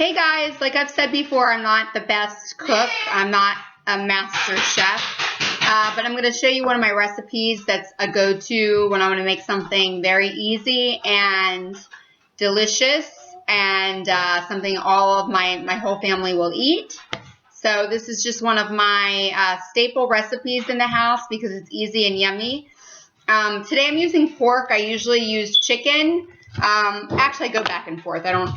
Hey guys, like I've said before, I'm not the best cook. I'm not a master chef, but I'm going to show you one of my recipes that's a go-to when I want to make something very easy and delicious and something all of my whole family will eat. So this is just one of my staple recipes in the house because it's easy and yummy. Today I'm using pork. I usually use chicken. Actually, I go back and forth. I don't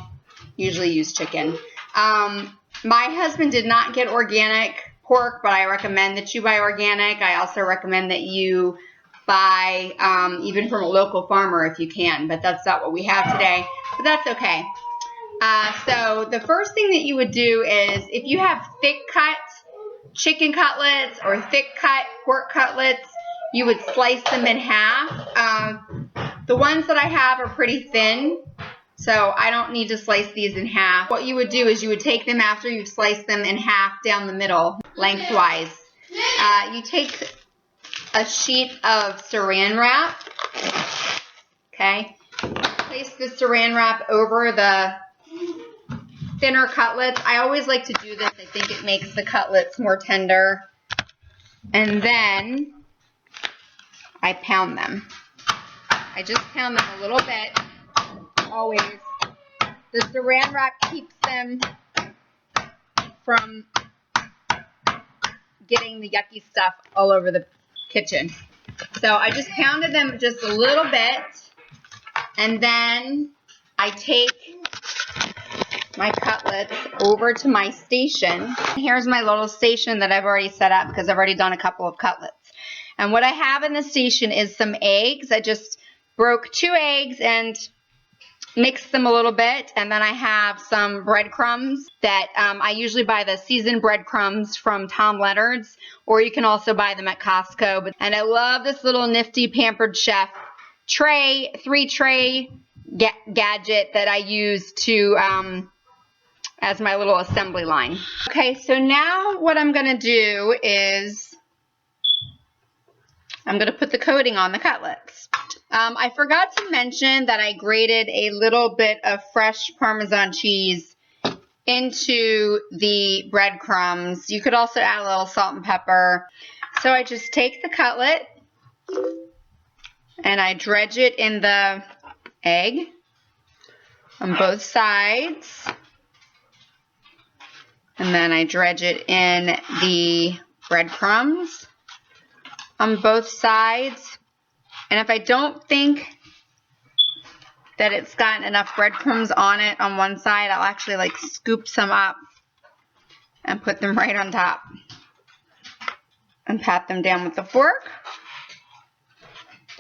usually use chicken. My husband did not get organic pork, but I recommend that you buy organic. I also recommend that you buy even from a local farmer if you can, but that's not what we have today, but that's okay. So the first thing that you would do is if you have thick cut chicken cutlets or thick cut pork cutlets, you would slice them in half. The ones that I have are pretty thin, so I don't need to slice these in half. What you would do is you would take them after you've sliced them in half down the middle, lengthwise. You take a sheet of saran wrap, okay? Place the saran wrap over the thinner cutlets. I always like to do this. I think it makes the cutlets more tender. And then I pound them. I just pound them a little bit. Always. The saran wrap keeps them from getting the yucky stuff all over the kitchen. So I just pounded them just a little bit, and then I take my cutlets over to my station. Here's my little station that I've already set up because I've already done a couple of cutlets. And what I have in the station is some eggs. I just broke 2 eggs and mixed them a little bit, and then I have some breadcrumbs that I usually buy the seasoned breadcrumbs from Tom Leonard's, or you can also buy them at Costco. And I love this little nifty Pampered Chef tray, 3-tray gadget that I use to as my little assembly line. Okay, so now what I'm going to do is I'm going to put the coating on the cutlets. I forgot to mention that I grated a little bit of fresh Parmesan cheese into the breadcrumbs. You could also add a little salt and pepper. So I just take the cutlet and I dredge it in the egg on both sides. And then I dredge it in the breadcrumbs on both sides. And if I don't think that it's gotten enough breadcrumbs on it on one side, I'll actually like scoop some up and put them right on top and pat them down with the fork.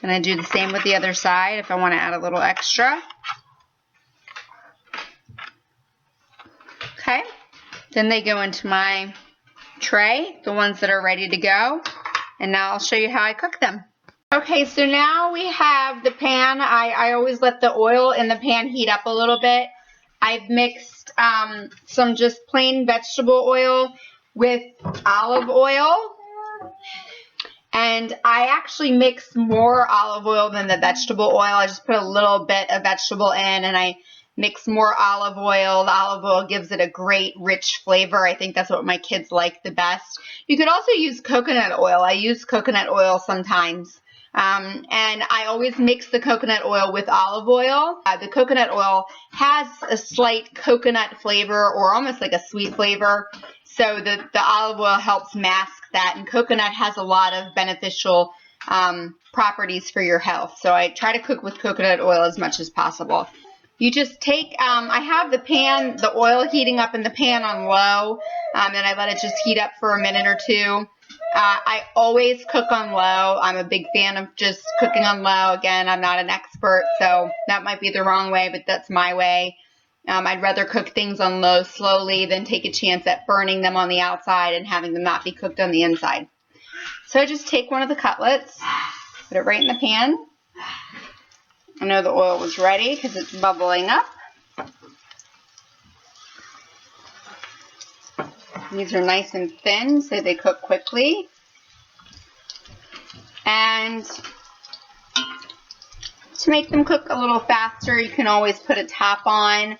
Then I do the same with the other side if I want to add a little extra. Okay, then they go into my tray, the ones that are ready to go, and now I'll show you how I cook them. Okay, so now we have the pan. I always let the oil in the pan heat up a little bit. I've mixed some just plain vegetable oil with olive oil. And I actually mix more olive oil than the vegetable oil. I just put a little bit of vegetable in and I mix more olive oil. The olive oil gives it a great rich flavor. I think that's what my kids like the best. You could also use coconut oil. I use coconut oil sometimes. And I always mix the coconut oil with olive oil. The coconut oil has a slight coconut flavor or almost like a sweet flavor. So the olive oil helps mask that. And coconut has a lot of beneficial properties for your health. So I try to cook with coconut oil as much as possible. You just take, I have the pan, the oil heating up in the pan on low. And I let it just heat up for a minute or two. I always cook on low. I'm a big fan of just cooking on low. Again, I'm not an expert, so that might be the wrong way, but that's my way. I'd rather cook things on low slowly than take a chance at burning them on the outside and having them not be cooked on the inside. So I just take one of the cutlets, put it right in the pan. I know the oil was ready because it's bubbling up. These are nice and thin, so they cook quickly. And to make them cook a little faster, you can always put a top on.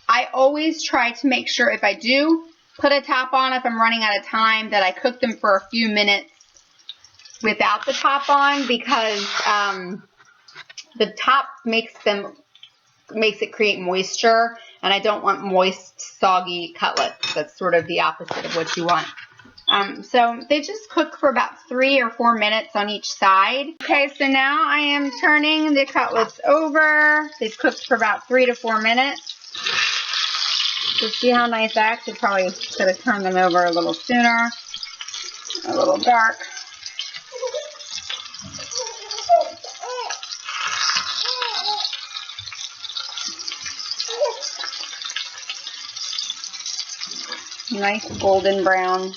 I always try to make sure if I do put a top on, if I'm running out of time, that I cook them for a few minutes without the top on, because the top makes it create moisture, and I don't want moist, soggy cutlets. That's sort of the opposite of what you want. So they just cook for about 3 or 4 minutes on each side. Okay, so now I am turning the cutlets over. They've cooked for about 3 to 4 minutes. So see how nice? I actually probably could have turned them over a little sooner. A little dark. Nice golden brown.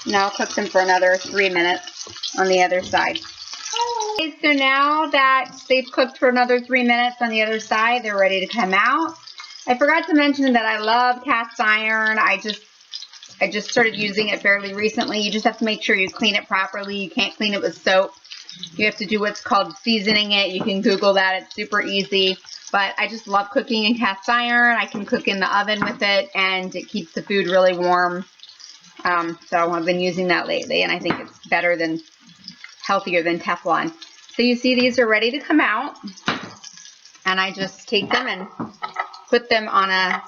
Now I'll cook them for another 3 minutes on the other side. Okay, so now that they've cooked for another 3 minutes on the other side, they're ready to come out. I forgot to mention that I love cast iron. I just started using it fairly recently. You just have to make sure you clean it properly. You can't clean it with soap. You have to do what's called seasoning it. You can Google that. It's super easy. But I just love cooking in cast iron. I can cook in the oven with it, and it keeps the food really warm. So I've been using that lately, and I think it's better than, healthier than Teflon. So you see these are ready to come out, and I just take them and put them on a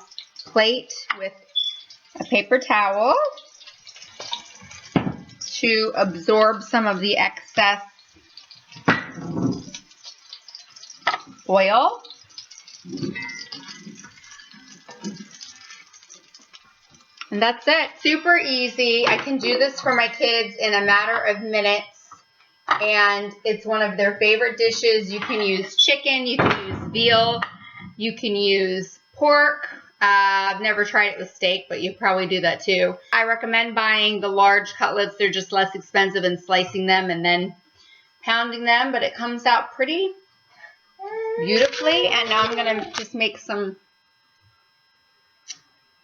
plate with a paper towel to absorb some of the excess oil. And that's it. Super easy. I can do this for my kids in a matter of minutes. And it's one of their favorite dishes. You can use chicken, you can use veal, you can use pork. I've never tried it with steak, but you probably do that too. I recommend buying the large cutlets. They're just less expensive, and slicing them and then pounding them, but it comes out pretty beautifully. And now I'm going to just make some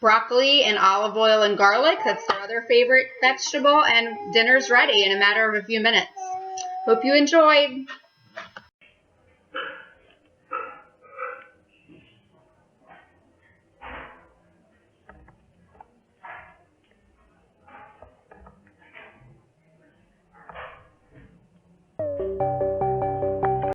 broccoli and olive oil and garlic. That's their other favorite vegetable, and dinner's ready in a matter of a few minutes. Hope you enjoyed.